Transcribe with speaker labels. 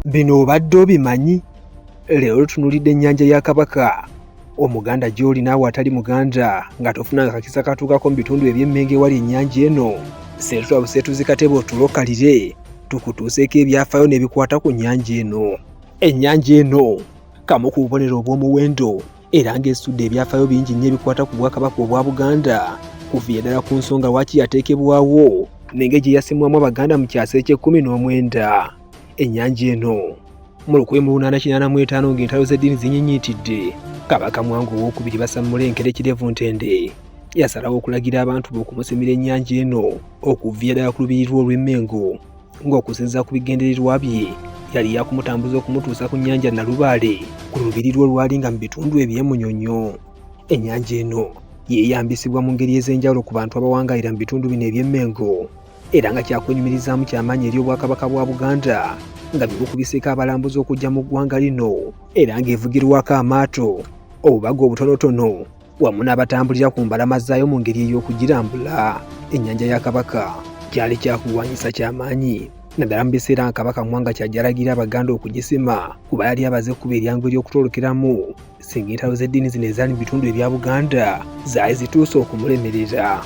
Speaker 1: Bino obadde obimanyi? Leero tutunuulidde ennyanja ya Kabaka. Omuganda gy'oli naawe atali Muganda nga tofunanga kakisa katuukako mu bitundu eby'Emmengo ewali ennyanja eno. Ssetuba buseetuzi katebe otulokalire tukutuuseeko ebyafaayo n'ebikwata ku nnyanja eno. Ennyanja eno kamu ku bubonero obw'omuwendo era ng'esudde ebyafaayo bingi nnyo ebikwata ku Bwakabaka obwa Buganda, kuviira ddala ku nsonga lwaki yateekebwawo n'engeri gye yasimwamu Abaganda mu kyasa eky'19. Ennyanja eno mu 1885 ng'entalo z'eddiini zinyiinyiitidde, Kabaka Mwanga II Basammula Kirevu Ntende yasalawo okulagira abantu be okumusimira ennyanja eno okuviira ddala ku lubiri lwe olw'Emmengo, ng'okusinziira ku bigendererwa bye yali yakumutambuza okumutuusa ku nnyanja Nalubaale ku lubiri lwe lwali nga mu bitundu eby'Emunyonyo. Ennyanja eno yeeyambisibwa mu ngeri ez'enjawulo ku bantu abawangaalira mu bitundu bino eby'Emmengo, era nga kyakwenyumirizaamu ky'amaanyi eri Obwakabaka bwa Buganda nga bibukubiseeko abalambuzi okujja mu ggwanga lino, era ng'evugirwako amaato, obubaga obutonotono wamu n'abatambulira ku mbalama zaayo mu ngeri ey'okugirambula. Ennyanja ya Kabaka kyali kyakulwanyisa ky'amaanyi naddala mu biseera nga Kabaka Mwanga kyajja alagira Abaganda okugisima kuba yali abaze ekkubo eryangu ery'okutolokeramu singa entalo z'eddiini zino ezaali mu bitundu ebya Buganda zaali zituuse okumulemerera.